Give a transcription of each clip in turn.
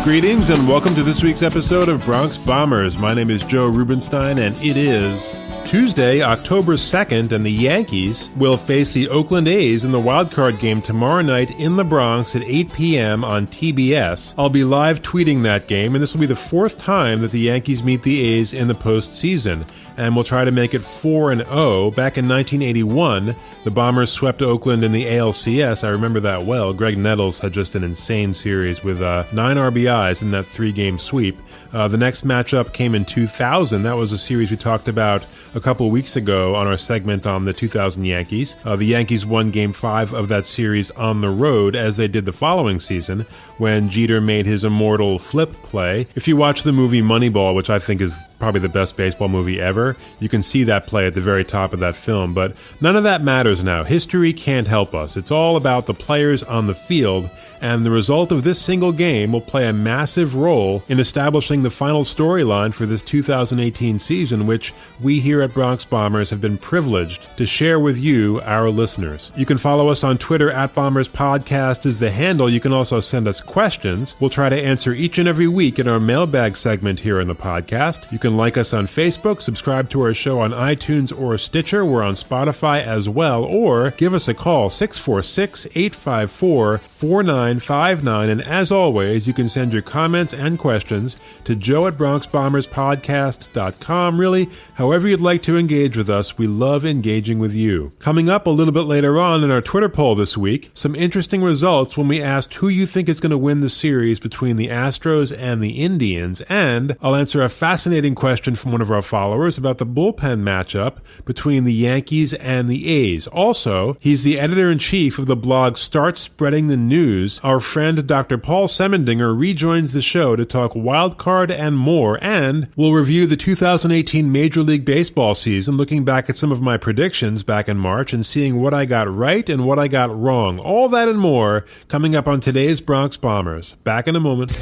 Greetings and welcome to this week's episode of Bronx Bombers. My name is Joe Rubenstein and it is Tuesday, October 2nd, and the Yankees will face the Oakland A's in the wildcard game tomorrow night in the Bronx at 8 p.m. on TBS. I'll be live tweeting that game, and this will be the fourth time that the Yankees meet the A's in the postseason. And we'll try to make it 4-0. Back in 1981, the Bombers swept Oakland in the ALCS. I remember that well. Greg Nettles had just an insane series with 9 RBIs in that 3-game sweep. The next matchup came in 2000. That was a series we talked about a couple weeks ago on our segment on the 2000 Yankees. The Yankees won Game 5 of that series on the road, as they did the following season when Jeter made his immortal flip play. If you watch the movie Moneyball, which I think is probably the best baseball movie ever, you can see that play at the very top of that film. But none of that matters now. History can't help us. It's all about the players on the field, and the result of this single game will play a massive role in establishing the final storyline for this 2018 season, which we here at Bronx Bombers have been privileged to share with you, our listeners. You can follow us on Twitter at Bombers Podcast is the handle. You can also send us questions. We'll try to answer each and every week in our mailbag segment here in the podcast. You can like us on Facebook, subscribe to our show on iTunes or Stitcher. We're on Spotify as well, or give us a call, 646-854-4959. And as always, you can send your comments and questions to joe at bronxbomberspodcast.com. Really, however you'd like to engage with us, we love engaging with you. Coming up a little bit later on in our Twitter poll this week, some interesting results when we asked who you think is going to win the series between the Astros and the Indians, and I'll answer a fascinating question from one of our followers about the bullpen matchup between the Yankees and the A's. Also, he's the editor-in-chief of the blog Start Spreading the News. Our friend Dr. Paul Semendinger rejoins the show to talk wild card and more, and we'll review the 2018 Major League Baseball season, looking back at some of my predictions back in March and seeing what I got right and what I got wrong. All that and more coming up on today's Bronx Bombers. Back in a moment.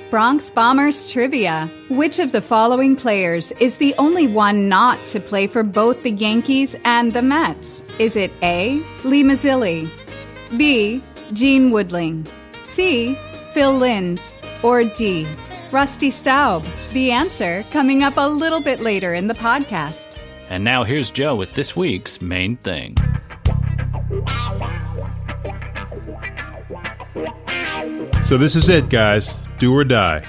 Bronx Bombers Trivia. Which of the following players is the only one not to play for both the Yankees and the Mets? Is it A, Lee Mazzilli, B, Gene Woodling, C, Phil Linz, or D, Rusty Staub? The answer coming up a little bit later in the podcast. And now here's Joe with this week's main thing. So this is it, guys. Do or die.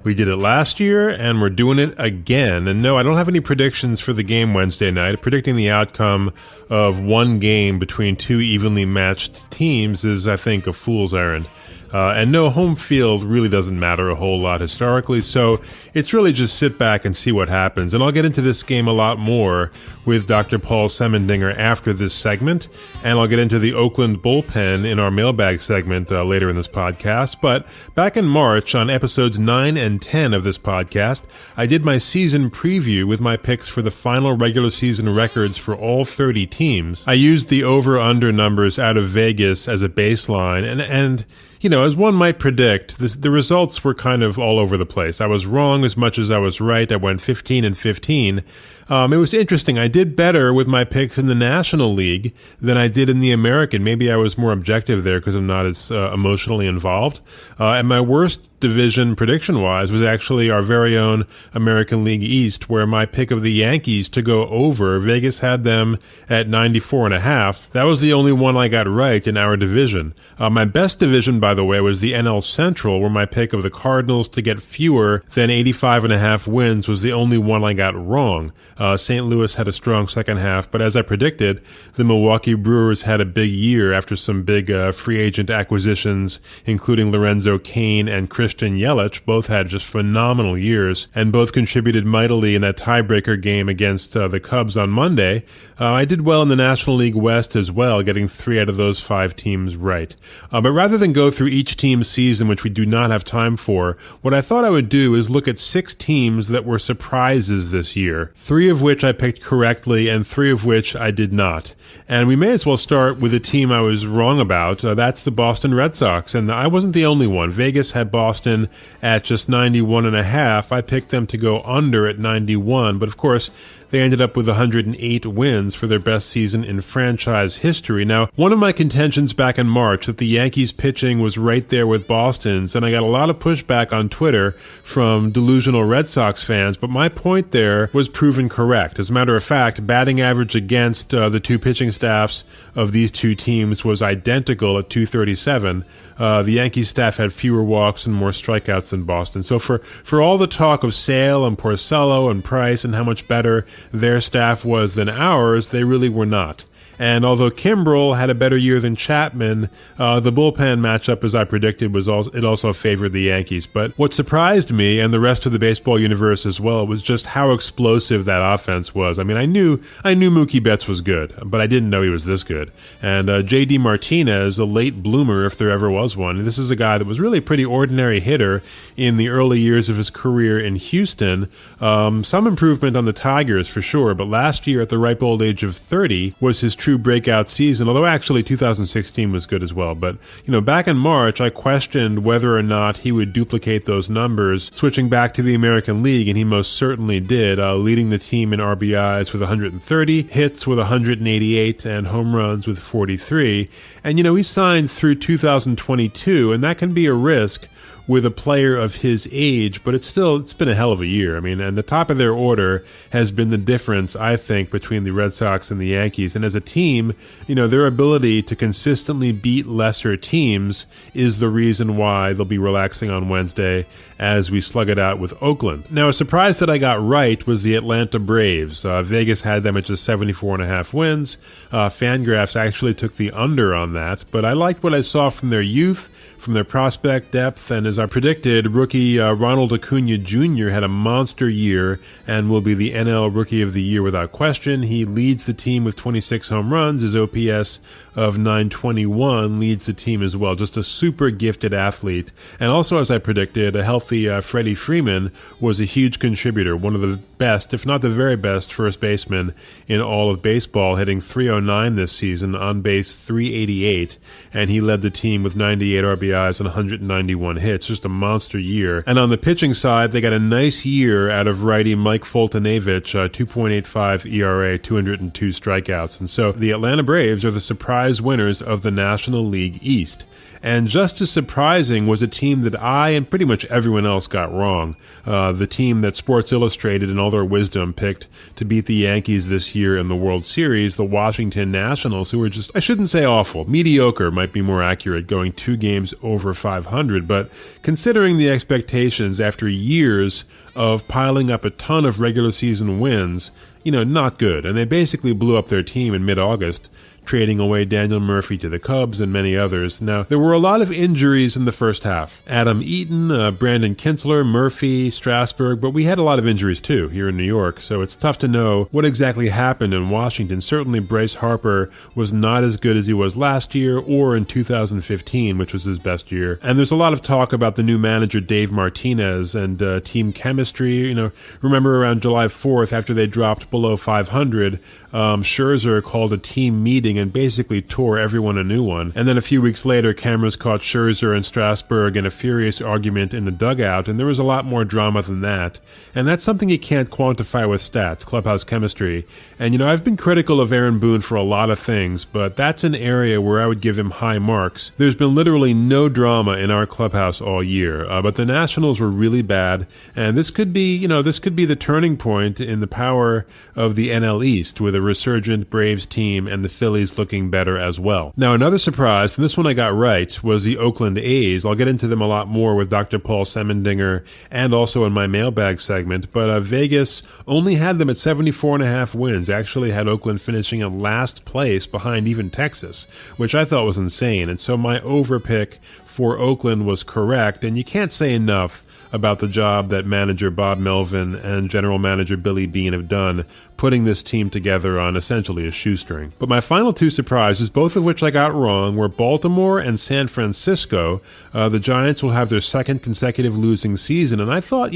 We did it last year, and we're doing it again. And no, I don't have any predictions for the game Wednesday night. Predicting the outcome of one game between two evenly matched teams is, I think, a fool's errand. And no, home field really doesn't matter a whole lot historically, so it's really just sit back and see what happens. And I'll get into this game a lot more with Dr. Paul Semendinger after this segment, and I'll get into the Oakland bullpen in our mailbag segment later in this podcast. But back in March, on episodes 9 and 10 of this podcast, I did my season preview with my picks for the final regular season records for all 30 teams. I used the over-under numbers out of Vegas as a baseline, and you know, as one might predict, the results were kind of all over the place. I was wrong as much as I was right. I went 15-15. It was interesting. I did better with my picks in the National League than I did in the American. Maybe I was more objective there because I'm not as emotionally involved. And my worst division prediction-wise was actually our very own American League East, where my pick of the Yankees to go over, Vegas had them at 94.5. That was the only one I got right in our division. My best division, by the way, was the NL Central, where my pick of the Cardinals to get fewer than 85.5 wins was the only one I got wrong. St. Louis had a strong second half, but as I predicted, the Milwaukee Brewers had a big year after some big free agent acquisitions, including Lorenzo Cain and Christian Yelich. Both had just phenomenal years, and both contributed mightily in that tiebreaker game against the Cubs on Monday. I did well in the National League West as well, getting 3 out of those 5 teams right. But rather than go through each team's season, which we do not have time for, what I thought I would do is look at 6 teams that were surprises this year, 3 of which I picked correctly and 3 of which I did not. And we may as well start with a team I was wrong about. That's the Boston Red Sox, and I wasn't the only one. Vegas had Boston at just 91.5. I picked them to go under at 91, but of course, they ended up with 108 wins for their best season in franchise history. Now, one of my contentions back in March that the Yankees pitching was right there with Boston's, and I got a lot of pushback on Twitter from delusional Red Sox fans, but my point there was proven correct. As a matter of fact, batting average against the two pitching staffs of these two teams was identical at 237. The Yankees staff had fewer walks and more strikeouts than Boston. So for all the talk of Sale and Porcello and Price and how much better their staff was than ours, they really were not. And although Kimbrel had a better year than Chapman, the bullpen matchup, as I predicted, it also favored the Yankees. But what surprised me and the rest of the baseball universe as well was just how explosive that offense was. I mean, I knew Mookie Betts was good, but I didn't know he was this good. And J.D. Martinez, a late bloomer if there ever was one, this is a guy that was really a pretty ordinary hitter in the early years of his career in Houston. Some improvement on the Tigers for sure, but last year at the ripe old age of 30 was his true breakout season, although actually 2016 was good as well. But, back in March, I questioned whether or not he would duplicate those numbers, switching back to the American League, and he most certainly did, leading the team in RBIs with 130, hits with 188, and home runs with 43. And, he signed through 2022, and that can be a risk with a player of his age, but it's been a hell of a year. I mean, and the top of their order has been the difference, I think, between the Red Sox and the Yankees. And as a team, their ability to consistently beat lesser teams is the reason why they'll be relaxing on Wednesday as we slug it out with Oakland. Now, a surprise that I got right was the Atlanta Braves. Vegas had them at just 74.5 wins. Fangraphs actually took the under on that, but I liked what I saw from their youth, from their prospect depth, and as I predicted, rookie Ronald Acuna Jr. had a monster year and will be the NL Rookie of the Year without question. He leads the team with 26 home runs. His OPS of 921 leads the team as well. Just a super gifted athlete. And also, as I predicted, a healthy Freddie Freeman was a huge contributor, one of the best, if not the very best, first baseman in all of baseball, hitting .309 this season, on base .388, and he led the team with 98 RBIs and 191 hits. Just a monster year. And on the pitching side, they got a nice year out of righty Mike Foltynewicz, 2.85 ERA, 202 strikeouts. And so the Atlanta Braves are the surprise winners of the National League East. And just as surprising was a team that I and pretty much everyone else got wrong. The team that Sports Illustrated in all their wisdom picked to beat the Yankees this year in the World Series, the Washington Nationals, who were just, I shouldn't say awful, mediocre might be more accurate, going 2 games over 500. But considering the expectations after years of piling up a ton of regular season wins, not good. And they basically blew up their team in mid-August, trading away Daniel Murphy to the Cubs and many others. Now, there were a lot of injuries in the first half. Adam Eaton, Brandon Kintzler, Murphy, Strasburg, but we had a lot of injuries too here in New York, so it's tough to know what exactly happened in Washington. Certainly Bryce Harper was not as good as he was last year or in 2015, which was his best year. And there's a lot of talk about the new manager, Dave Martinez, and team chemistry. Remember around July 4th, after they dropped below 500, Scherzer called a team meeting and basically tore everyone a new one. And then a few weeks later, cameras caught Scherzer and Strasburg in a furious argument in the dugout, and there was a lot more drama than that. And that's something you can't quantify with stats, clubhouse chemistry. And, I've been critical of Aaron Boone for a lot of things, but that's an area where I would give him high marks. There's been literally no drama in our clubhouse all year, but the Nationals were really bad, and this could be the turning point in the power of the NL East, with a resurgent Braves team and the Phillies looking better as well. Now, another surprise, and this one I got right, was the Oakland A's. I'll get into them a lot more with Dr. Paul Semendinger and also in my mailbag segment, but Vegas only had them at 74.5 wins, actually had Oakland finishing in last place behind even Texas, which I thought was insane. And so my overpick for Oakland was correct, and you can't say enough about the job that manager Bob Melvin and general manager Billy Beane have done putting this team together on essentially a shoestring. But my final 2 surprises, both of which I got wrong, were Baltimore and San Francisco. The Giants will have their 2nd consecutive losing season, and I thought,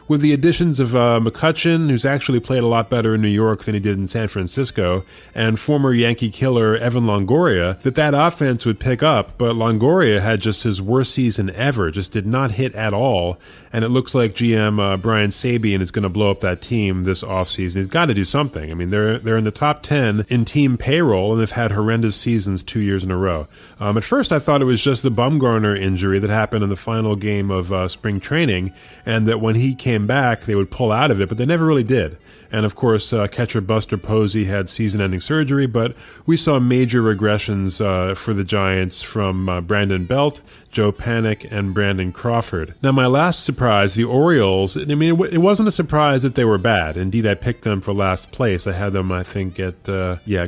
with the additions of McCutchen, who's actually played a lot better in New York than he did in San Francisco, and former Yankee killer Evan Longoria, that offense would pick up, but Longoria had just his worst season ever, just did not hit at all. and it looks like GM Brian Sabean is going to blow up that team this offseason. He's got to do something. I mean, they're in the top 10 in team payroll, and they've had horrendous seasons 2 years in a row. At first, I thought it was just the Bumgarner injury that happened in the final game of spring training, and that when he came back, they would pull out of it, but they never really did. And of course, catcher Buster Posey had season-ending surgery, but we saw major regressions for the Giants from Brandon Belt, Joe Panik, and Brandon Crawford. Now, my last surprise, the Orioles, I mean, it wasn't a surprise that they were bad. Indeed, I picked them for last place. I had them, I think, at,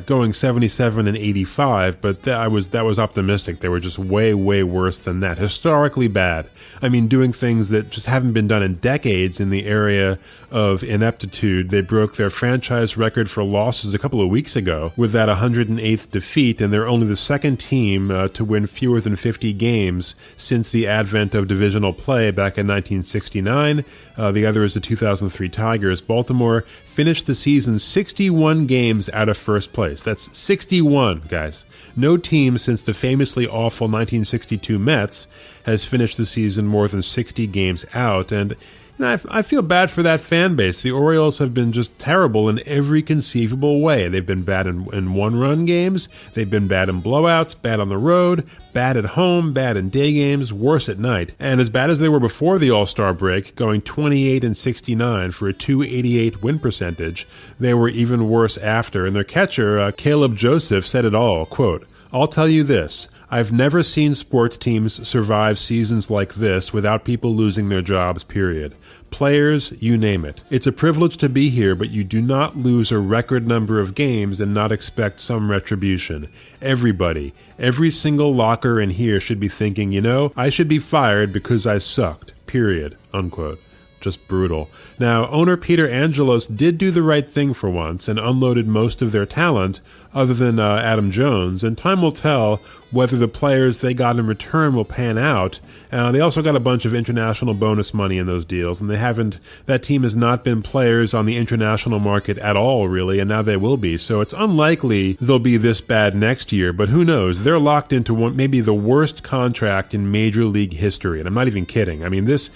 going 77 and 85, but that was optimistic. They were just way, way worse than that. Historically bad. I mean, doing things that just haven't been done in decades in the area of ineptitude. They broke their franchise record for losses a couple of weeks ago with that 108th defeat, and they're only the second team to win fewer than 50 games since the advent of divisional play back in 1969. The other is the 2003 Tigers. Baltimore finished the season 61 games out of first place. That's 61, guys. No team since the famously awful 1962 Mets has finished the season more than 60 games out, and I feel bad for that fan base. The Orioles have been just terrible in every conceivable way. They've been bad in one-run games. They've been bad in blowouts, bad on the road, bad at home, bad in day games, worse at night. And as bad as they were before the All-Star break, going 28 and 69 for a .288 win percentage, they were even worse after. And their catcher, Caleb Joseph, said it all, quote, "I'll tell you this. I've never seen sports teams survive seasons like this without people losing their jobs, period. Players, you name it. It's a privilege to be here, but you do not lose a record number of games and not expect some retribution. Everybody, every single locker in here should be thinking, I should be fired because I sucked, period," unquote. Just brutal. Now, owner Peter Angelos did do the right thing for once and unloaded most of their talent, other than Adam Jones, and time will tell whether the players they got in return will pan out. They also got a bunch of international bonus money in those deals, and that team has not been players on the international market at all, really, and now they will be. So it's unlikely they'll be this bad next year, but who knows? They're locked into maybe the worst contract in Major League history, and I'm not even kidding. I mean, this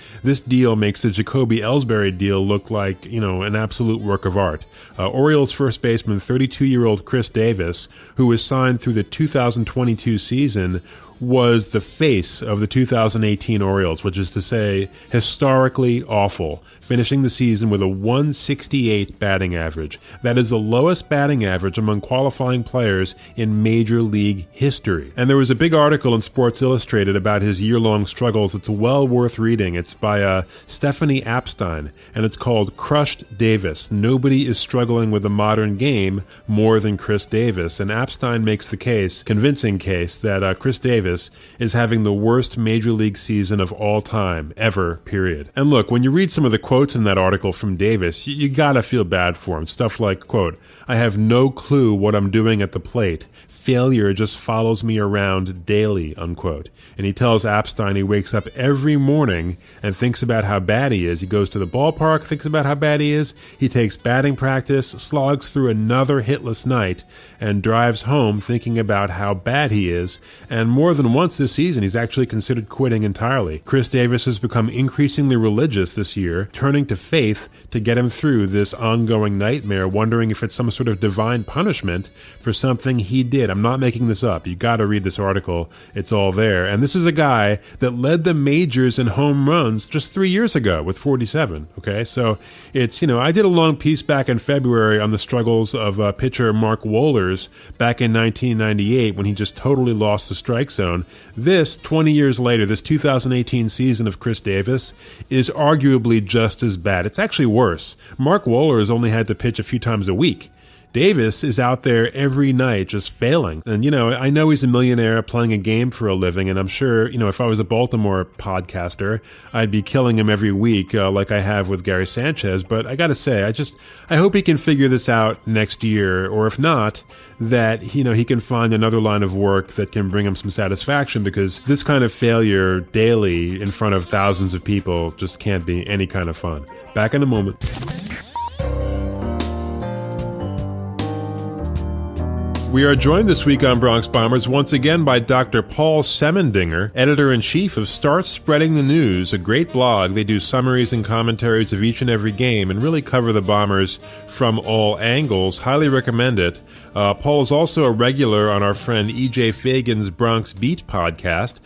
deal makes the Jacoby Ellsbury deal look like, an absolute work of art. Orioles first baseman 32-year-old Chris Davis, who was signed through the 2022 season, was the face of the 2018 Orioles, which is to say historically awful, finishing the season with a .168 batting average. That is the lowest batting average among qualifying players in Major League history. And there was a big article in Sports Illustrated about his year-long struggles. It's well worth reading. It's by Stephanie Apstein, and it's called Crushed Davis. Nobody is struggling with the modern game more than Chris Davis. And Apstein makes the convincing case, that Chris Davis is having the worst Major League season of all time, ever, period. And look, when you read some of the quotes in that article from Davis, you gotta feel bad for him. Stuff like, quote, "I have no clue what I'm doing at the plate. Failure just follows me around daily," unquote. And he tells Apstein he wakes up every morning and thinks about how bad he is. He goes to the ballpark, thinks about how bad he is. He takes batting practice, slogs through another hitless night, and drives home thinking about how bad he is. And more than once this season, he's actually considered quitting entirely. Chris Davis has become increasingly religious this year, turning to faith to get him through this ongoing nightmare, wondering if it's some sort of divine punishment for something he did. I'm not making this up. You got to read this article. It's all there. And this is a guy that led the majors in home runs just 3 years ago with 47. Okay, so it's, I did a long piece back in February on the struggles of pitcher Mark Wohlers back in 1998 when he just totally lost the strike zone. This, 20 years later, this 2018 season of Chris Davis is arguably just as bad. It's actually worse. Mark Wohlers only had to pitch a few times a week. Davis is out there every night just failing. And, I know he's a millionaire playing a game for a living, and I'm sure, if I was a Baltimore podcaster, I'd be killing him every week like I have with Gary Sanchez. But I got to say, I hope he can figure this out next year, or if not, that, he can find another line of work that can bring him some satisfaction, because this kind of failure daily in front of thousands of people just can't be any kind of fun. Back in a moment. We are joined this week on Bronx Bombers once again by Dr. Paul Semendinger, editor-in-chief of Start Spreading the News, a great blog. They do summaries and commentaries of each and every game and really cover the Bombers from all angles. Highly recommend it. Paul is also a regular on our friend E.J. Fagan's Bronx Beat podcast.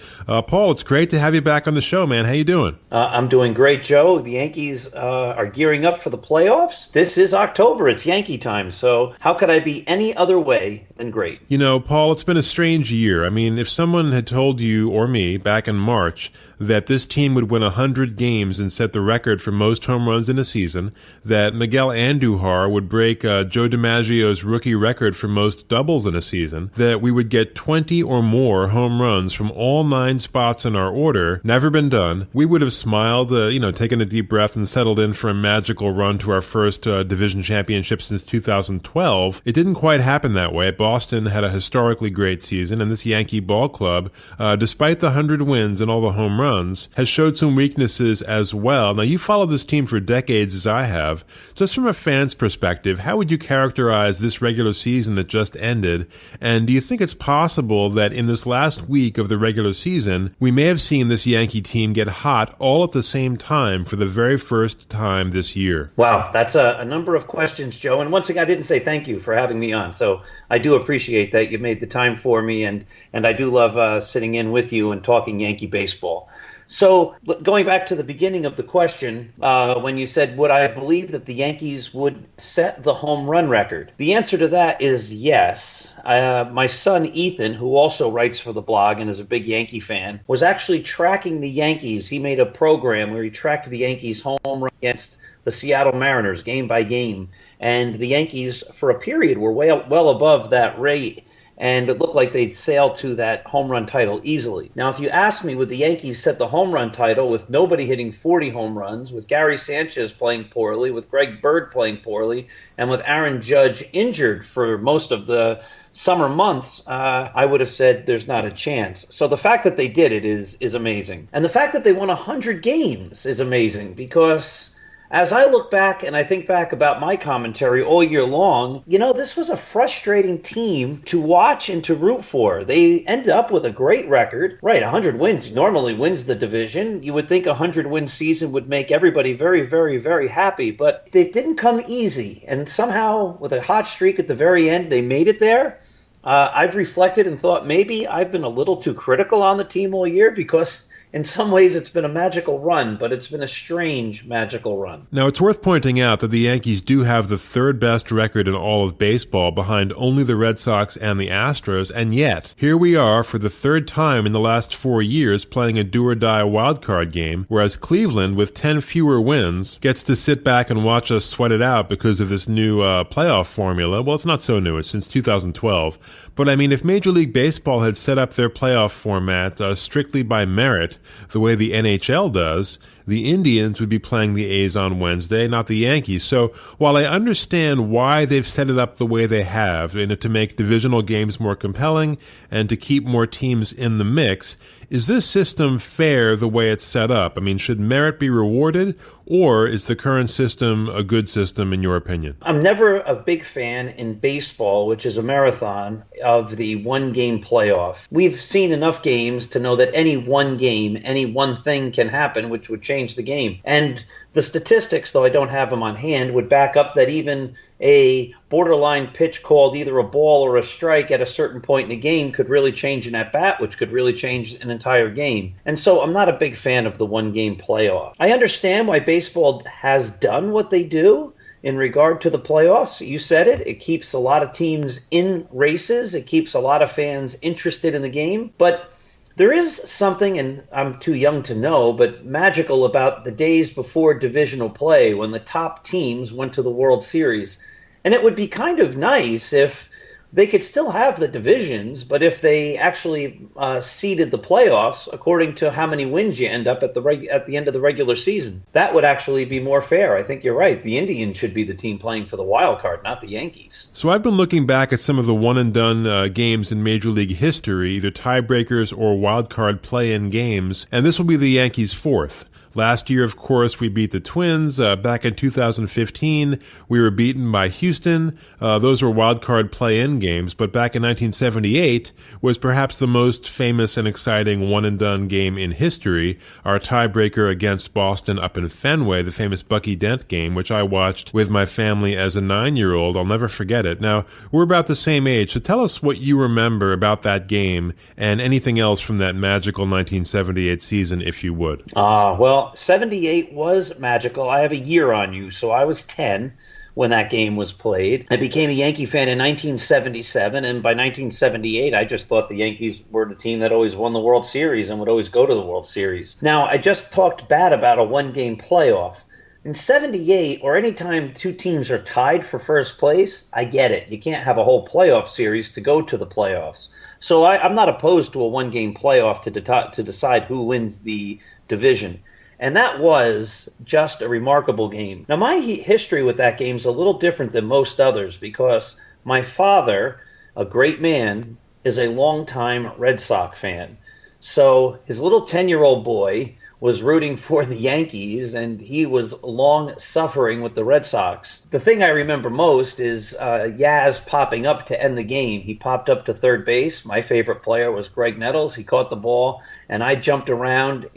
Paul, it's great to have you back on the show, man. How you doing? I'm doing great, Joe. The Yankees are gearing up for the playoffs. This is October. It's Yankee time. So how could I be any other way than great? You know, Paul, it's been a strange year. I mean, if someone had told you or me back in March that this team would win 100 games and set the record for most home runs in a season, that Miguel Andujar would break Joe DiMaggio's rookie record for most doubles in a season, that we would get 20 or more home runs from all 9 spots in our order, never been done, we would have smiled, taken a deep breath and settled in for a magical run to our first division championship since 2012. It didn't quite happen that way. Boston had a historically great season, and this Yankee ball club, despite the 100 wins and all the home runs, has showed some weaknesses as well. Now, you followed this team for decades as I have. Just from a fan's perspective, how would you characterize this regular season that just ended? And do you think it's possible that in this last week of the regular season, we may have seen this Yankee team get hot all at the same time for the very first time this year? Wow, that's a number of questions, Joe. And once again, I didn't say thank you for having me on. So I do appreciate that you made the time for me. And I do love sitting in with you and talking Yankee baseball. So going back to the beginning of the question, when you said, would I believe that the Yankees would set the home run record? The answer to that is yes. My son, Ethan, who also writes for the blog and is a big Yankee fan, was actually tracking the Yankees. He made a program where he tracked the Yankees' home run against the Seattle Mariners game by game. And the Yankees, for a period, were well above that rate. And it looked like they'd sail to that home run title easily. Now, if you ask me, would the Yankees set the home run title with nobody hitting 40 home runs, with Gary Sanchez playing poorly, with Greg Bird playing poorly, and with Aaron Judge injured for most of the summer months, I would have said there's not a chance. So the fact that they did it is amazing. And the fact that they won 100 games is amazing because as I look back and I think back about my commentary all year long, this was a frustrating team to watch and to root for. They ended up with a great record. Right, 100 wins normally wins the division. You would think a 100-win season would make everybody very, very, very happy, but it didn't come easy. And somehow, with a hot streak at the very end, they made it there. I've reflected and thought maybe I've been a little too critical on the team all year because in some ways, it's been a magical run, but it's been a strange magical run. Now, it's worth pointing out that the Yankees do have the third best record in all of baseball behind only the Red Sox and the Astros, and yet, here we are for the third time in the last 4 years playing a do-or-die wildcard game, whereas Cleveland, with 10 fewer wins, gets to sit back and watch us sweat it out because of this new playoff formula. Well, it's not so new. It's since 2012. But, I mean, if Major League Baseball had set up their playoff format strictly by merit, the way the NHL does, the Indians would be playing the A's on Wednesday, not the Yankees. So while I understand why they've set it up the way they have, to make divisional games more compelling and to keep more teams in the mix, is this system fair the way it's set up? I mean, should merit be rewarded, or is the current system a good system in your opinion? I'm never a big fan in baseball, which is a marathon, of the one-game playoff. We've seen enough games to know that any one game, any one thing can happen, which would change the game. And the statistics, though I don't have them on hand, would back up that even a borderline pitch called either a ball or a strike at a certain point in the game could really change an at-bat, which could really change an entire game. And so I'm not a big fan of the one-game playoff. I understand why baseball has done what they do in regard to the playoffs. You said it. It keeps a lot of teams in races. It keeps a lot of fans interested in the game. But there is something, and I'm too young to know, but magical about the days before divisional play when the top teams went to the World Series. And it would be kind of nice if they could still have the divisions, but if they actually seeded the playoffs according to how many wins you end up at the end of the regular season, that would actually be more fair. I think you're right. The Indians should be the team playing for the wild card, not the Yankees. So I've been looking back at some of the one-and-done games in Major League history, either tiebreakers or wild card play-in games, and this will be the Yankees' fourth. Last year, of course, we beat the Twins. Back in 2015, we were beaten by Houston. Those were wild card play-in games, but back in 1978 was perhaps the most famous and exciting one-and-done game in history, our tiebreaker against Boston up in Fenway, the famous Bucky Dent game, which I watched with my family as a 9-year-old. I'll never forget it. Now, we're about the same age, so tell us what you remember about that game and anything else from that magical 1978 season, if you would. Well, 78 was magical. I have a year on you, so I was 10 when that game was played. I became a Yankee fan in 1977, and by 1978, I just thought the Yankees were the team that always won the World Series and would always go to the World Series. Now, I just talked bad about a one-game playoff. In 78, or any time two teams are tied for first place, I get it. You can't have a whole playoff series to go to the playoffs. So I'm not opposed to a one-game playoff to decide who wins the division. And that was just a remarkable game. Now, my history with that game is a little different than most others because my father, a great man, is a longtime Red Sox fan. So his little 10-year-old boy was rooting for the Yankees, and he was long suffering with the Red Sox. The thing I remember most is Yaz popping up to end the game. He popped up to third base. My favorite player was Greg Nettles. He caught the ball, and I jumped around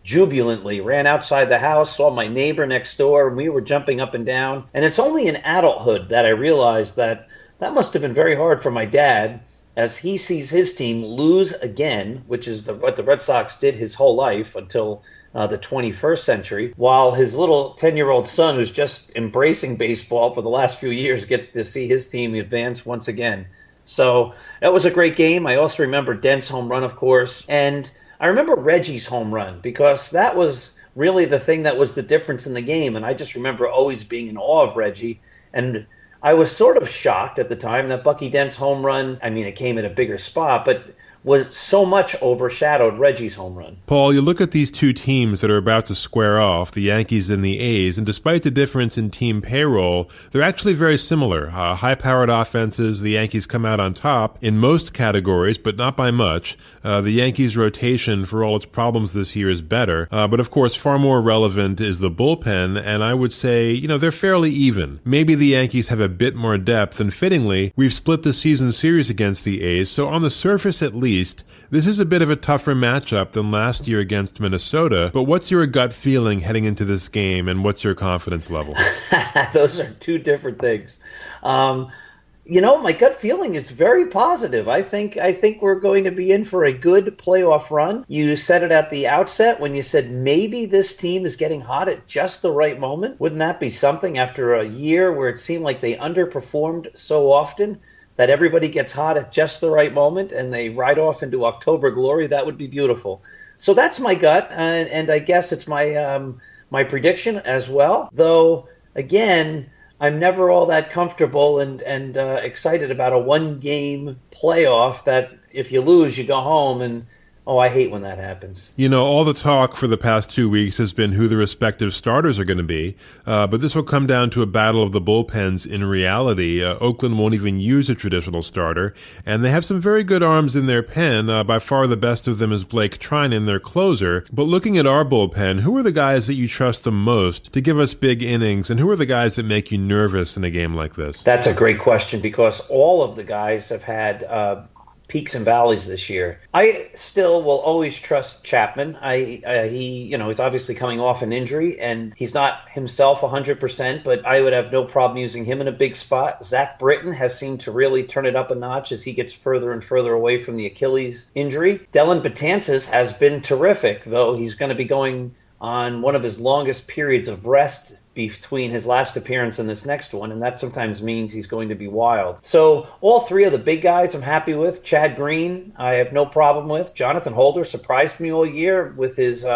jubilantly, ran outside the house, saw my neighbor next door, and we were jumping up and down. And it's only in adulthood that I realized that must have been very hard for my dad, as he sees his team lose again, which is what the Red Sox did his whole life until the 21st century, while his little 10-year-old son, who's just embracing baseball for the last few years, gets to see his team advance once again. So that was a great game. I also remember Dent's home run, of course, and I remember Reggie's home run because that was really the thing that was the difference in the game, and I just remember always being in awe of Reggie. And I was sort of shocked at the time that Bucky Dent's home run, I mean, it came at a bigger spot, but was so much overshadowed Reggie's home run. Paul, you look at these two teams that are about to square off, the Yankees and the A's, and despite the difference in team payroll, they're actually very similar. High-powered offenses, the Yankees come out on top in most categories, but not by much. The Yankees' rotation, for all its problems this year, is better. But of course, far more relevant is the bullpen, and I would say, they're fairly even. Maybe the Yankees have a bit more depth, and fittingly, we've split the season series against the A's, so on the surface at least, this is a bit of a tougher matchup than last year against Minnesota, but what's your gut feeling heading into this game, and what's your confidence level? Those are two different things. My gut feeling is very positive. I think we're going to be in for a good playoff run. You said it at the outset when you said maybe this team is getting hot at just the right moment. Wouldn't that be something after a year where it seemed like they underperformed so often? That everybody gets hot at just the right moment and they ride off into October glory? That would be beautiful. So that's my gut, and I guess it's my prediction as well. Though, again, I'm never all that comfortable and excited about a one-game playoff that if you lose, you go home and I hate when that happens. All the talk for the past 2 weeks has been who the respective starters are going to be, but this will come down to a battle of the bullpens in reality. Oakland won't even use a traditional starter, and they have some very good arms in their pen. By far the best of them is Blake Trinan, their closer. But looking at our bullpen, who are the guys that you trust the most to give us big innings, and who are the guys that make you nervous in a game like this? That's a great question because all of the guys have had peaks and valleys this year. I still will always trust Chapman. He's obviously coming off an injury and he's not himself 100%, but I would have no problem using him in a big spot. Zach Britton has seemed to really turn it up a notch as he gets further and further away from the Achilles injury. Dellin Betances has been terrific, though he's going to be going on one of his longest periods of rest between his last appearance and this next one, and that sometimes means he's going to be wild. So all three of the big guys I'm happy with. Chad Green, I have no problem with. Jonathan Holder surprised me all year with his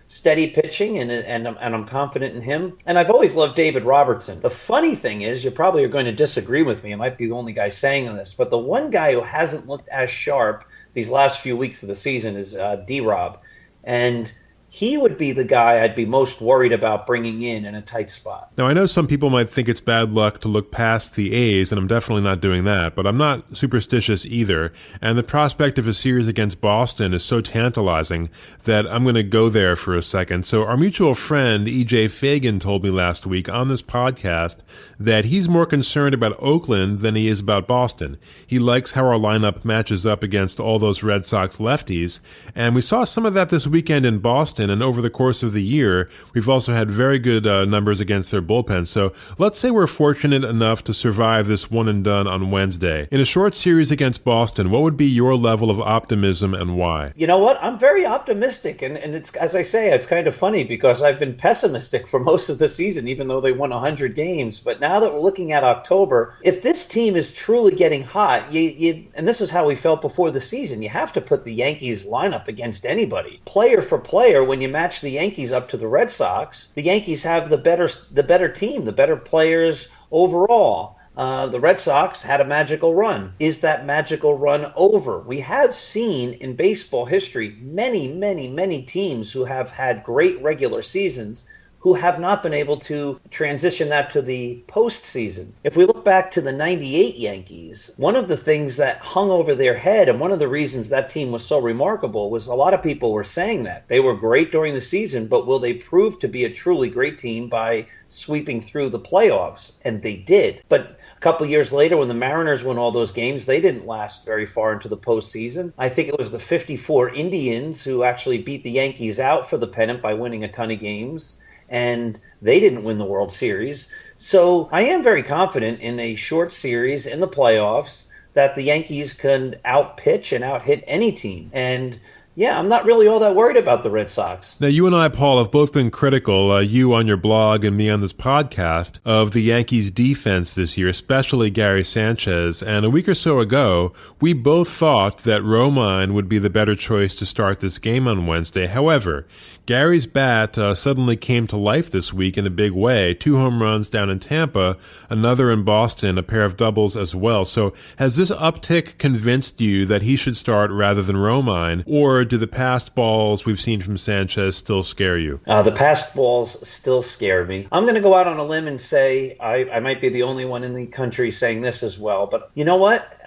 steady pitching, and I'm confident in him. And I've always loved David Robertson. The funny thing is, you probably are going to disagree with me. I might be the only guy saying this, but the one guy who hasn't looked as sharp these last few weeks of the season is D-Rob. And he would be the guy I'd be most worried about bringing in a tight spot. Now, I know some people might think it's bad luck to look past the A's, and I'm definitely not doing that, but I'm not superstitious either. And the prospect of a series against Boston is so tantalizing that I'm going to go there for a second. So our mutual friend, E.J. Fagan, told me last week on this podcast that he's more concerned about Oakland than he is about Boston. He likes how our lineup matches up against all those Red Sox lefties, and we saw some of that this weekend in Boston. And over the course of the year, we've also had very good numbers against their bullpen. So let's say we're fortunate enough to survive this one and done on Wednesday. In a short series against Boston, what would be your level of optimism and why? You know what? I'm very optimistic. And it's, as I say, it's kind of funny because I've been pessimistic for most of the season, even though they won 100 games. But now that we're looking at October, if this team is truly getting hot, and this is how we felt before the season, you have to put the Yankees lineup against anybody. Player for player, when you match the Yankees up to the Red Sox, the Yankees have the better team, the better players overall. The Red Sox had a magical run. Is that magical run over? We have seen in baseball history many, many, many teams who have had great regular seasons who have not been able to transition that to the postseason. If we look back to the 98 Yankees, one of the things that hung over their head, and one of the reasons that team was so remarkable, was a lot of people were saying that. They were great during the season, but will they prove to be a truly great team by sweeping through the playoffs? And they did. But a couple years later, when the Mariners won all those games, they didn't last very far into the postseason. I think it was the 54 Indians who actually beat the Yankees out for the pennant by winning a ton of games, and they didn't win the World Series. So I am very confident in a short series in the playoffs that the Yankees can outpitch and outhit any team. And yeah, I'm not really all that worried about the Red Sox. Now, you and I, Paul, have both been critical, you on your blog and me on this podcast, of the Yankees' defense this year, especially Gary Sanchez. And a week or so ago, we both thought that Romine would be the better choice to start this game on Wednesday. However, Gary's bat suddenly came to life this week in a big way. 2 home runs down in Tampa, another in Boston, a pair of doubles as well. So has this uptick convinced you that he should start rather than Romine, or do the past balls we've seen from Sanchez still scare you? The past balls still scare me. I'm going to go out on a limb and say I might be the only one in the country saying this as well. But you know what?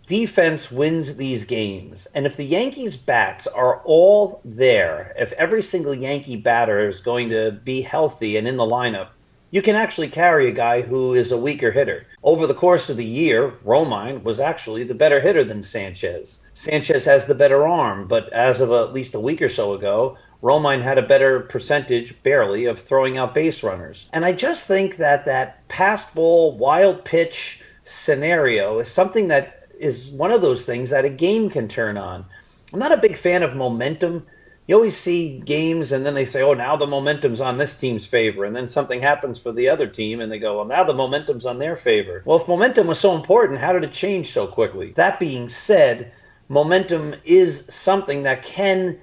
Defense wins these games. And if the Yankees' bats are all there, if every single Yankee batter is going to be healthy and in the lineup, you can actually carry a guy who is a weaker hitter. Over the course of the year, Romine was actually the better hitter than Sanchez. Sanchez has the better arm, but as of at least a week or so ago, Romine had a better percentage, barely, of throwing out base runners. And I just think that pass ball, wild pitch scenario is something that is one of those things that a game can turn on. I'm not a big fan of momentum. You always see games and then they say, oh, now the momentum's on this team's favor. And then something happens for the other team and they go, well, now the momentum's on their favor. Well, if momentum was so important, how did it change so quickly? That being said, momentum is something that can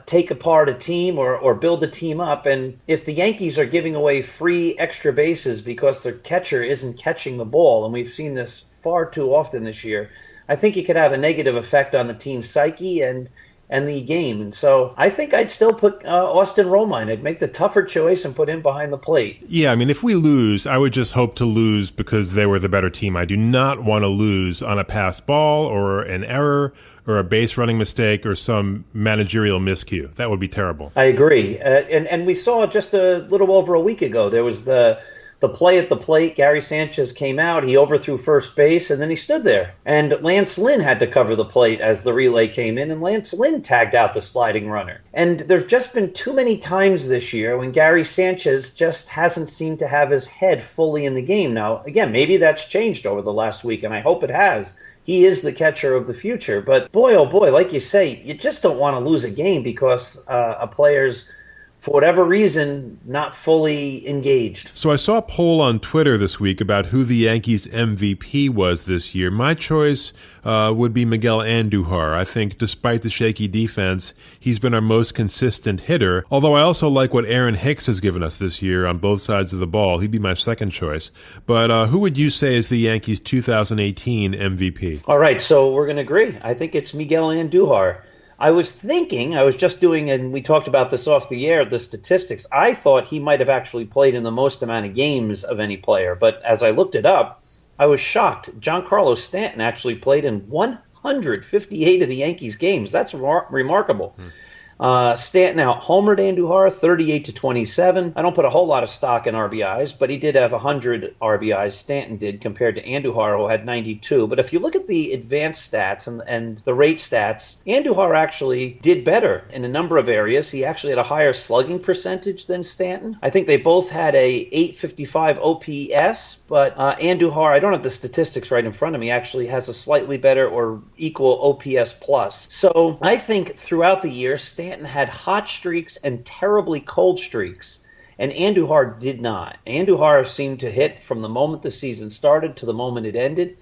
take apart a team or build a team up. And if the Yankees are giving away free extra bases because their catcher isn't catching the ball, and we've seen this far too often this year, I think it could have a negative effect on the team's psyche and the game. And so I think I'd still put Austin Romine. I'd make the tougher choice and put him behind the plate. Yeah, I mean, if we lose, I would just hope to lose because they were the better team. I do not want to lose on a pass ball or an error or a base running mistake or some managerial miscue. That would be terrible. I agree. And we saw just a little over a week ago, there was the play at the plate. Gary Sanchez came out, he overthrew first base, and then he stood there. And Lance Lynn had to cover the plate as the relay came in, and Lance Lynn tagged out the sliding runner. And there's just been too many times this year when Gary Sanchez just hasn't seemed to have his head fully in the game. Now, again, maybe that's changed over the last week, and I hope it has. He is the catcher of the future. But boy, oh boy, like you say, you just don't want to lose a game because a player's, for whatever reason, not fully engaged. So I saw a poll on Twitter this week about who the Yankees MVP was this year. My choice would be Miguel Andujar. I think despite the shaky defense, he's been our most consistent hitter. Although I also like what Aaron Hicks has given us this year on both sides of the ball. He'd be my second choice. But who would you say is the Yankees' 2018 MVP? All right, so we're going to agree. I think it's Miguel Andujar. I was just doing, and we talked about this off the air, the statistics. I thought he might have actually played in the most amount of games of any player. But as I looked it up, I was shocked. Giancarlo Stanton actually played in 158 of the Yankees games. That's remarkable. Stanton out homered Andujar 38-27. I don't put a whole lot of stock in RBIs, but he did have 100 RBIs. Stanton did compared to Andujar, who had 92. But if you look at the advanced stats and the rate stats, Andujar actually did better in a number of areas. He actually had a higher slugging percentage than Stanton. I think they both had a 855 OPS, but Andujar, I don't have the statistics right in front of me, actually has a slightly better or equal OPS plus. So I think throughout the year, Stanton had hot streaks and terribly cold streaks, and Andujar did not. Andujar seemed to hit from the moment the season started to the moment it ended.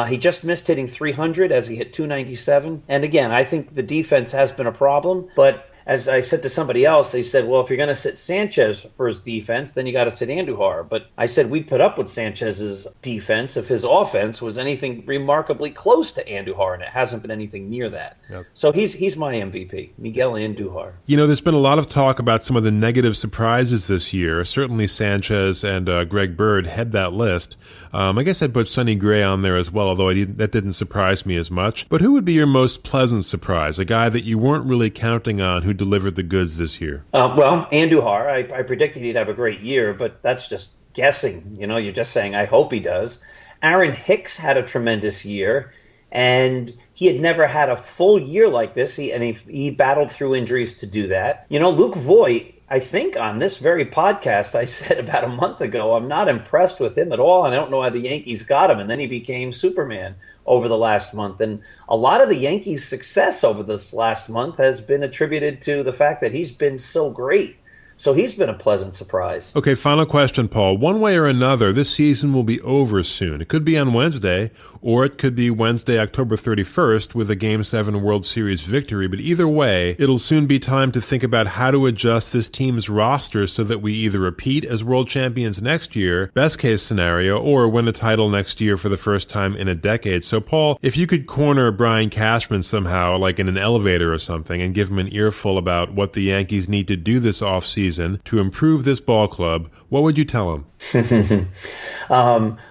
He just missed hitting 300 as he hit 297. And again, I think the defense has been a problem, but as I said to somebody else, they said, well, if you're going to sit Sanchez for his defense, then you got to sit Andujar. But I said we'd put up with Sanchez's defense if his offense was anything remarkably close to Andujar, and it hasn't been anything near that. Yep. So he's my MVP, Miguel Andujar. You know, there's been a lot of talk about some of the negative surprises this year. Certainly Sanchez and Greg Bird head that list. I guess I'd put Sonny Gray on there as well, although that didn't surprise me as much. But who would be your most pleasant surprise, a guy that you weren't really counting on who delivered the goods this year? Well, Andujar, I predicted he'd have a great year, but that's just guessing. You know, you're just saying, I hope he does. Aaron Hicks had a tremendous year, and he had never had a full year like this. He battled through injuries to do that. You know, Luke Voigt, I think on this very podcast, I said about a month ago, I'm not impressed with him at all, and I don't know how the Yankees got him. And then he became Superman over the last month. And a lot of the Yankees' success over this last month has been attributed to the fact that he's been so great. So he's been a pleasant surprise. Okay, final question, Paul. One way or another, this season will be over soon. It could be on Wednesday, or it could be Wednesday, October 31st, with a Game 7 World Series victory. But either way, it'll soon be time to think about how to adjust this team's roster so that we either repeat as world champions next year, best case scenario, or win a title next year for the first time in a decade. So, Paul, if you could corner Brian Cashman somehow, like in an elevator or something, and give him an earful about what the Yankees need to do this offseason to improve this ball club, what would you tell him?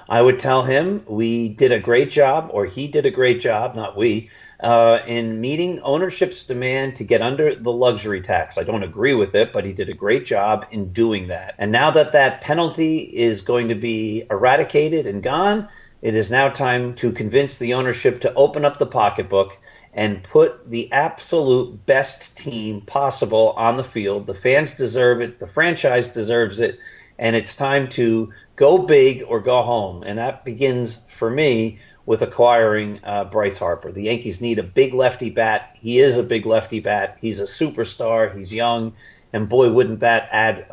I would tell him we did a great job, or he did a great job, not we, in meeting ownership's demand to get under the luxury tax. I don't agree with it, but he did a great job in doing that. And now that that penalty is going to be eradicated and gone, it is now time to convince the ownership to open up the pocketbook and put the absolute best team possible on the field. The fans deserve it. The franchise deserves it. And it's time to go big or go home. And that begins, for me, with acquiring Bryce Harper. The Yankees need a big lefty bat. He is a big lefty bat. He's a superstar. He's young. And boy, wouldn't that add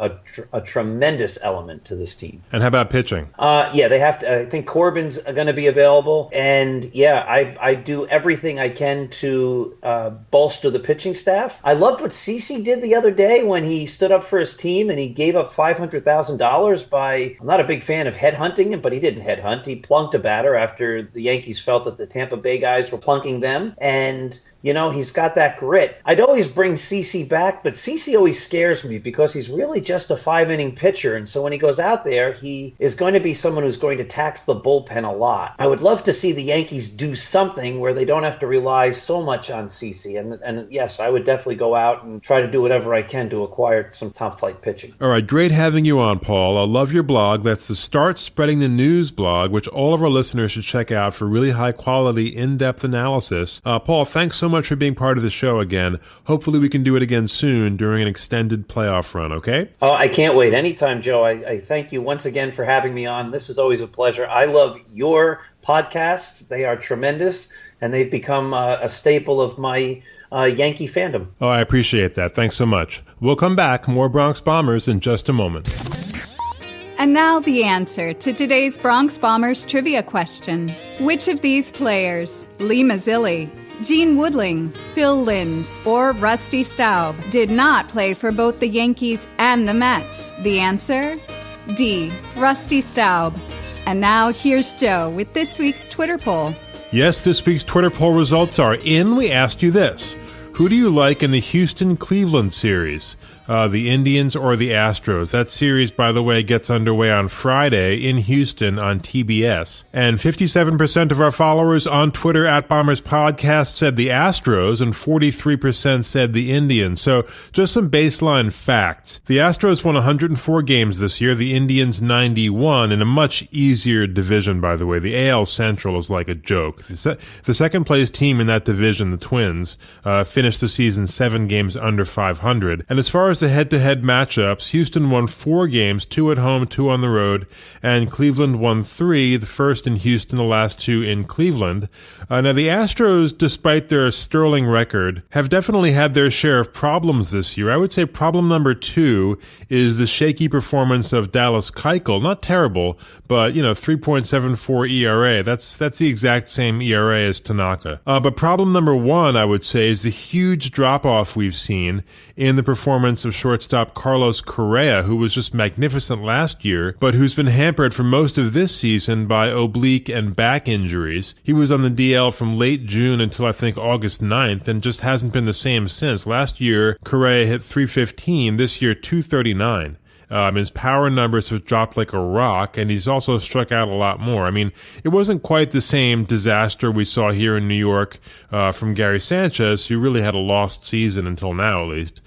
a tremendous element to this team. And how about pitching? Yeah, they have to. I think Corbin's going to be available. And yeah, I do everything I can to bolster the pitching staff. I loved what CeCe did the other day when he stood up for his team and he gave up $500,000 by, I'm not a big fan of headhunting him, but he didn't headhunt. He plunked a batter after the Yankees felt that the Tampa Bay guys were plunking them. And you know, he's got that grit. I'd always bring CeCe back, but CeCe always scares me because he's really just a 5-inning pitcher. And so when he goes out there, he is going to be someone who's going to tax the bullpen a lot. I would love to see the Yankees do something where they don't have to rely so much on CeCe. And yes, I would definitely go out and try to do whatever I can to acquire some top-flight pitching. All right, great having you on, Paul. I love your blog. That's the Start Spreading the News blog, which all of our listeners should check out for really high-quality, in-depth analysis. Paul, thanks so much for being part of the show again. Hopefully we can do it again soon during an extended playoff run, okay? Oh, I can't wait. Anytime, Joe. I thank you once again for having me on. This is always a pleasure. I love your podcasts. They are tremendous, and they've become a staple of my Yankee fandom. Oh, I appreciate that. Thanks so much. We'll come back. More Bronx Bombers in just a moment. And now the answer to today's Bronx Bombers trivia question. Which of these players, Lee Mazzilli, Gene Woodling, Phil Linz, or Rusty Staub, did not play for both the Yankees and the Mets? The answer? D. Rusty Staub. And now here's Joe with this week's Twitter poll. Yes, this week's Twitter poll results are in. We asked you this. Who do you like in the Houston-Cleveland series? The Indians or the Astros? That series, by the way, gets underway on Friday in Houston on TBS. And 57% of our followers on Twitter at Bombers Podcast said the Astros, and 43% said the Indians. So just some baseline facts. The Astros won 104 games this year, the Indians 91, in a much easier division, by the way. The AL Central is like a joke. The second place team in that division, the Twins, finished the season 7 games under 500. And as far as the head-to-head matchups, Houston won 4 games, 2 at home, 2 on the road, and Cleveland won 3, the first in Houston, the last 2 in Cleveland. Now, the Astros, despite their sterling record, have definitely had their share of problems this year. I would say problem number 2 is the shaky performance of Dallas Keuchel. Not terrible, but, 3.74 ERA. That's the exact same ERA as Tanaka. But problem number 1, I would say, is the huge drop-off we've seen in the performance of shortstop Carlos Correa, who was just magnificent last year, but who's been hampered for most of this season by oblique and back injuries. He was on the DL from late June until I think August 9th and just hasn't been the same since. Last year, Correa hit .315, this year .239. His power numbers have dropped like a rock, and he's also struck out a lot more. I mean, it wasn't quite the same disaster we saw here in New York from Gary Sanchez, who really had a lost season until now, at least.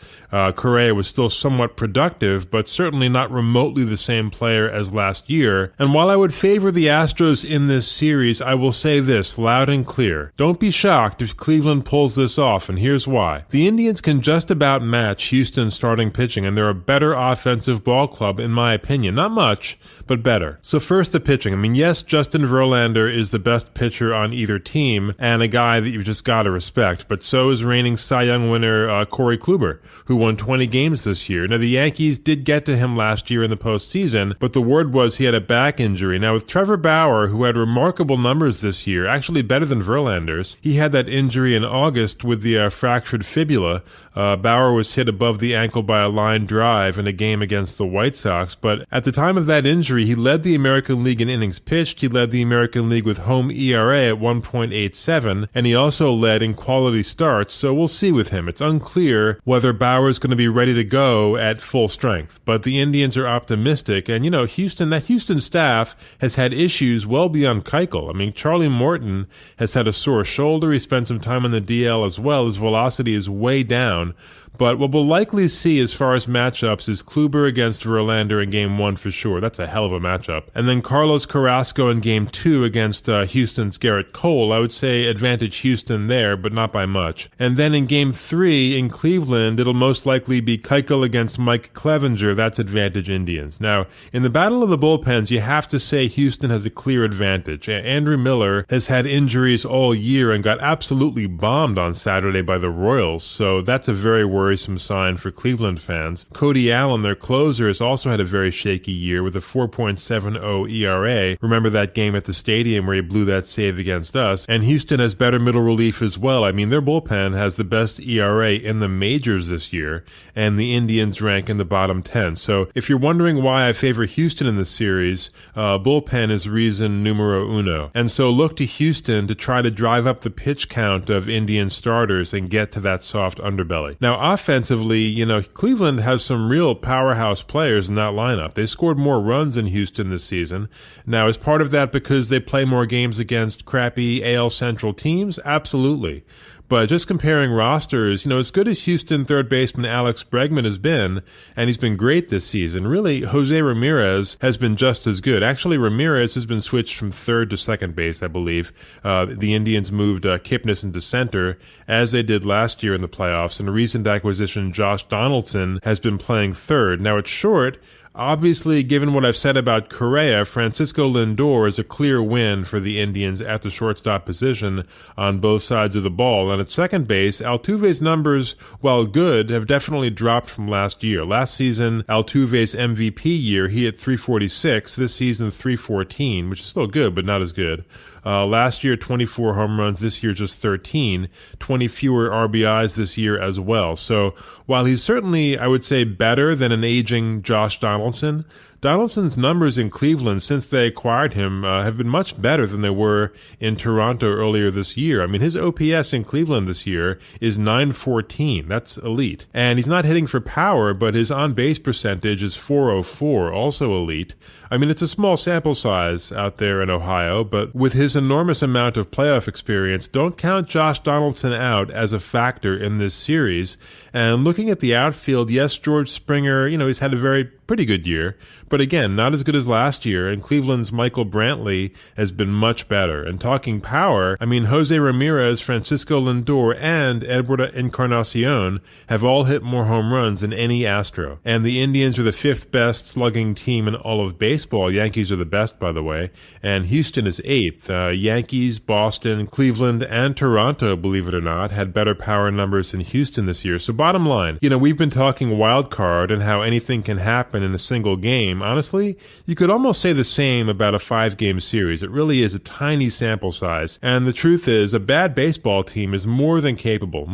Correa was still somewhat productive, but certainly not remotely the same player as last year. And while I would favor the Astros in this series, I will say this loud and clear. Don't be shocked if Cleveland pulls this off, and here's why. The Indians can just about match Houston's starting pitching, and they're a better offensive ball club, in my opinion. Not much, but better. So first, the pitching. I mean, yes, Justin Verlander is the best pitcher on either team, and a guy that you've just got to respect, but so is reigning Cy Young winner Corey Kluber, who won 20 games this year. Now, the Yankees did get to him last year in the postseason, but the word was he had a back injury. Now, with Trevor Bauer, who had remarkable numbers this year, actually better than Verlander's, he had that injury in August with the fractured fibula. Bauer was hit above the ankle by a line drive in a game against the White Sox, but at the time of that injury, he led the American League in innings pitched, he led the American League with home ERA at 1.87, and he also led in quality starts, so we'll see with him. It's unclear whether Bauer is going to be ready to go at full strength, but the Indians are optimistic, and that Houston staff has had issues well beyond Keuchel. I mean, Charlie Morton has had a sore shoulder, he spent some time on the DL as well, his velocity is way down. But what we'll likely see as far as matchups is Kluber against Verlander in Game 1 for sure. That's a hell of a matchup. And then Carlos Carrasco in Game 2 against Houston's Garrett Cole. I would say advantage Houston there, but not by much. And then in Game 3 in Cleveland, it'll most likely be Keuchel against Mike Clevenger. That's advantage Indians. Now, in the battle of the bullpens, you have to say Houston has a clear advantage. Andrew Miller has had injuries all year and got absolutely bombed on Saturday by the Royals, so that's a very worrisome sign for Cleveland fans. Cody Allen, their closer, has also had a very shaky year with a 4.70 ERA. Remember that game at the stadium where he blew that save against us? And Houston has better middle relief as well. I mean, their bullpen has the best ERA in the majors this year, and the Indians rank in the bottom 10. So if you're wondering why I favor Houston in this series, bullpen is reason numero uno. And so look to Houston to try to drive up the pitch count of Indian starters and get to that soft underbelly. Now, offensively, Cleveland has some real powerhouse players in that lineup. They scored more runs in Houston this season. Now, is part of that because they play more games against crappy AL Central teams? Absolutely. But just comparing rosters, as good as Houston third baseman Alex Bregman has been, and he's been great this season, really, Jose Ramirez has been just as good. Actually, Ramirez has been switched from third to second base, I believe. The Indians moved Kipnis into center, as they did last year in the playoffs, and a recent acquisition, Josh Donaldson, has been playing third. Now, at short, obviously, given what I've said about Correa, Francisco Lindor is a clear win for the Indians at the shortstop position on both sides of the ball. And at second base, Altuve's numbers, while good, have definitely dropped from last year. Last season, Altuve's MVP year, he hit .346. This season, .314, which is still good, but not as good. Last year, 24 home runs. This year, just 13. 20 fewer RBIs this year as well. So while he's certainly, I would say, better than an aging Josh Donaldson, Donaldson's numbers in Cleveland since they acquired him have been much better than they were in Toronto earlier this year. I mean, his OPS in Cleveland this year is .914. That's elite. And he's not hitting for power, but his on-base percentage is .404, also elite. I mean, it's a small sample size out there in Ohio, but with his enormous amount of playoff experience, don't count Josh Donaldson out as a factor in this series. And looking at the outfield, yes, George Springer, he's had a pretty good year, but again, not as good as last year, and Cleveland's Michael Brantley has been much better. And talking power, I mean, Jose Ramirez, Francisco Lindor, and Edward Encarnacion have all hit more home runs than any Astro. And the Indians are the 5th best slugging team in all of baseball. Yankees are the best, by the way, and Houston is 8th. Yankees, Boston, Cleveland, and Toronto, believe it or not, had better power numbers than Houston this year. So bottom line, we've been talking wild card and how anything can happen in a single game. Honestly, you could almost say the same about a 5-game series. It really is a tiny sample size. And the truth is, a bad baseball team is more than capable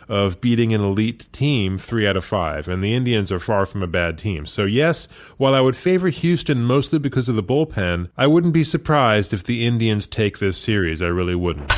of beating an elite team 3 out of 5. And the Indians are far from a bad team. So yes, while I would favor Houston mostly because of the bullpen, I wouldn't be surprised if the Indians take this series. I really wouldn't.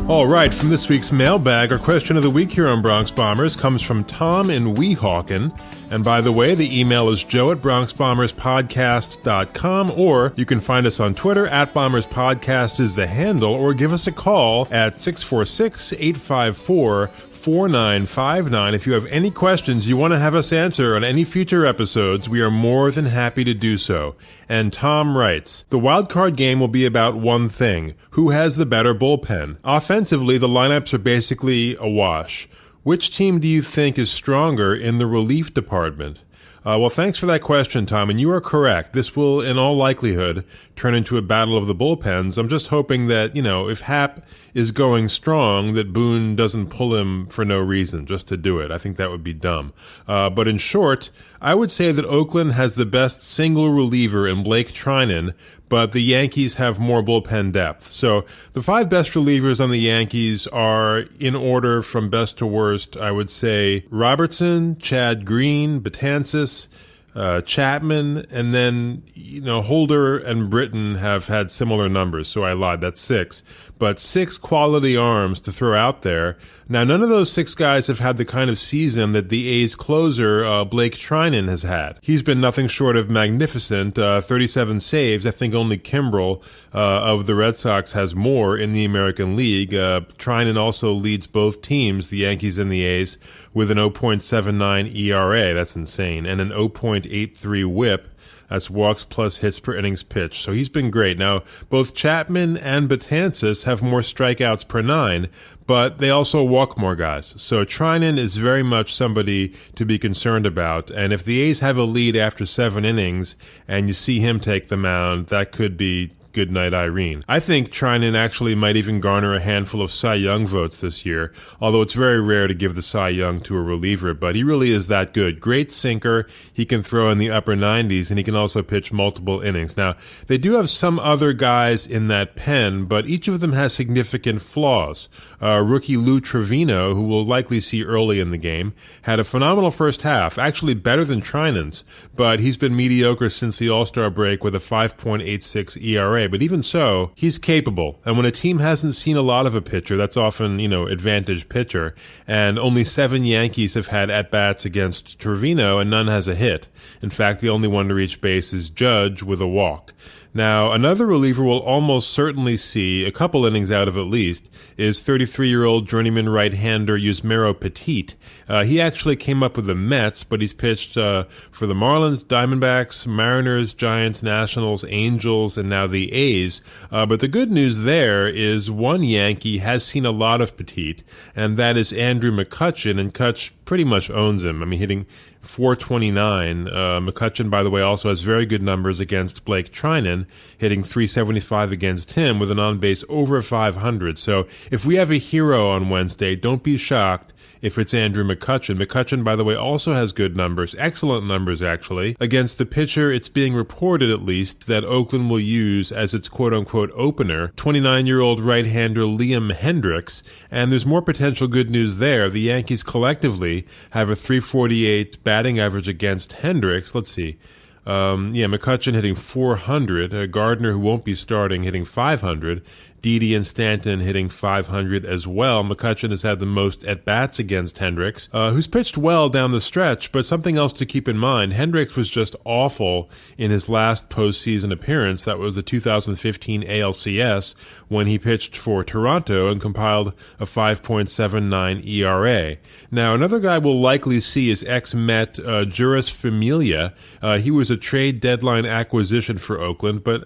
All right, from this week's mailbag, our question of the week here on Bronx Bombers comes from Tom in Weehawken. And by the way, the email is joe@bronxbomberspodcast.com, or you can find us on Twitter @BombersPodcast is the handle, or give us a call at 646-854-4959. If you have any questions you want to have us answer on any future episodes, we are more than happy to do so. And Tom writes, the wildcard game will be about one thing: who has the better bullpen? Offensively, the lineups are basically a wash. Which team do you think is stronger in the relief department? Well, thanks for that question, Tom, and you are correct. This will, in all likelihood, turn into a battle of the bullpens. I'm just hoping that, if Happ is going strong, that Boone doesn't pull him for no reason, just to do it. I think that would be dumb. But in short, I would say that Oakland has the best single reliever in Blake Trinan, but the Yankees have more bullpen depth. So the 5 best relievers on the Yankees are, in order from best to worst, I would say Robertson, Chad Green, Betances, Chapman, and then, Holder and Britton have had similar numbers, so I lied, that's 6. But 6 quality arms to throw out there. Now, none of those 6 guys have had the kind of season that the A's closer, Blake Trinan, has had. He's been nothing short of magnificent, 37 saves. I think only Kimbrel of the Red Sox has more in the American League. Trinan also leads both teams, the Yankees and the A's, with an 0.79 ERA. That's insane. And an 0.83 whip. That's walks plus hits per innings pitched. So he's been great. Now, both Chapman and Betances have more strikeouts per 9, but they also walk more guys. So Trinan is very much somebody to be concerned about. And if the A's have a lead after 7 innings and you see him take the mound, that could be good night, Irene. I think Trinan actually might even garner a handful of Cy Young votes this year, although it's very rare to give the Cy Young to a reliever, but he really is that good. Great sinker. He can throw in the upper 90s, and he can also pitch multiple innings. Now, they do have some other guys in that pen, but each of them has significant flaws. Rookie Lou Trevino, who we'll likely see early in the game, had a phenomenal first half, actually better than Trinan's, but he's been mediocre since the All-Star break with a 5.86 ERA. But even so, he's capable. And when a team hasn't seen a lot of a pitcher, that's often, advantage pitcher. And only 7 Yankees have had at-bats against Trevino, and none has a hit. In fact, the only one to reach base is Judge with a walk. Now, another reliever we'll almost certainly see a couple innings out of at least is 33-year-old journeyman right-hander Yusmeiro Petit. He actually came up with the Mets, but he's pitched for the Marlins, Diamondbacks, Mariners, Giants, Nationals, Angels, and now the A's. But the good news there is one Yankee has seen a lot of Petit, and that is Andrew McCutchen, and Kutch pretty much owns him. I mean, hitting .429. McCutchen, by the way, also has very good numbers against Blake Trinan, hitting .375 against him with an on-base over 500. So if we have a hero on Wednesday, don't be shocked if it's Andrew McCutchen. McCutchen, by the way, also has good numbers, excellent numbers actually, against the pitcher it's being reported at least that Oakland will use as its quote-unquote opener, 29-year-old right-hander Liam Hendricks. And there's more potential good news there. The Yankees collectively only have a .348 batting average against Hendricks. Let's see. McCutchen hitting 400. Gardner, who won't be starting, hitting 500. Didi and Stanton hitting 500 as well. McCutchen has had the most at-bats against Hendricks, who's pitched well down the stretch, but something else to keep in mind. Hendricks was just awful in his last postseason appearance. That was the 2015 ALCS, when he pitched for Toronto and compiled a 5.79 ERA. Now, another guy we'll likely see is ex-Met Juris Familia. He was a trade deadline acquisition for Oakland, but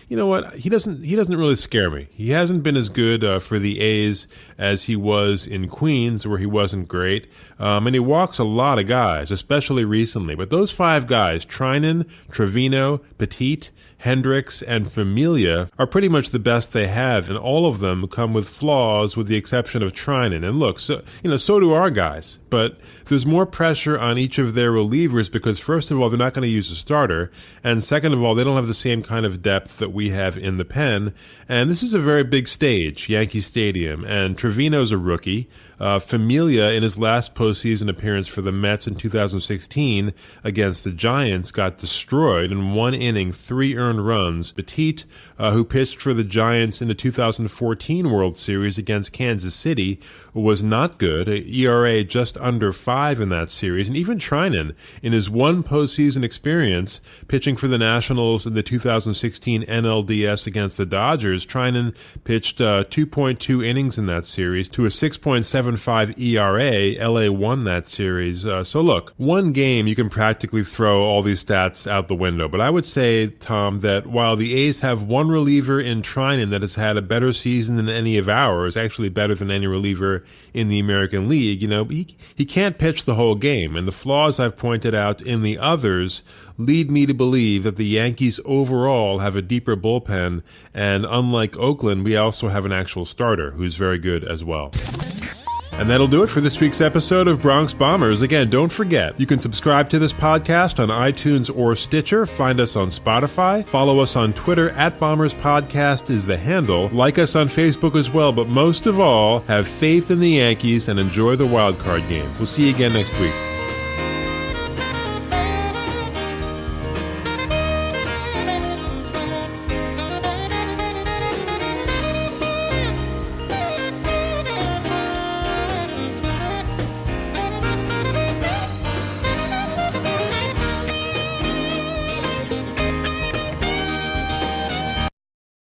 you know what? He doesn't really scare me. He hasn't been as good for the A's as he was in Queens, where he wasn't great. And he walks a lot of guys, especially recently. But those 5 guys, Trinan, Trevino, Petit, Hendricks, and Familia, are pretty much the best they have, and all of them come with flaws, with the exception of Trinan. And look, so do our guys. But there's more pressure on each of their relievers because, first of all, they're not going to use a starter, and second of all, they don't have the same kind of depth that we have in the pen. And this is a very big stage, Yankee Stadium, and Trevino's a rookie. Familia, in his last postseason appearance for the Mets in 2016 against the Giants, got destroyed in 1 inning, 3 earned runs. Petit, who pitched for the Giants in the 2014 World Series against Kansas City, was not good, a ERA just under 5 in that series. And even Trinan, in his 1 postseason experience, pitching for the Nationals in the 2016 NLDS against the Dodgers, Trinan pitched 2.2 innings in that series to a 6.75 ERA. LA won that series. So look, 1 game, you can practically throw all these stats out the window. But I would say, Tom, that while the A's have 1 reliever in Trinan that has had a better season than any of ours, actually better than any reliever in the American League, he can't pitch the whole game. And the flaws I've pointed out in the others lead me to believe that the Yankees overall have a deeper bullpen. And unlike Oakland, we also have an actual starter who's very good as well. And that'll do it for this week's episode of Bronx Bombers. Again, don't forget, you can subscribe to this podcast on iTunes or Stitcher, find us on Spotify, follow us on Twitter, @BombersPodcast is the handle, like us on Facebook as well, but most of all, have faith in the Yankees and enjoy the wild card game. We'll see you again next week.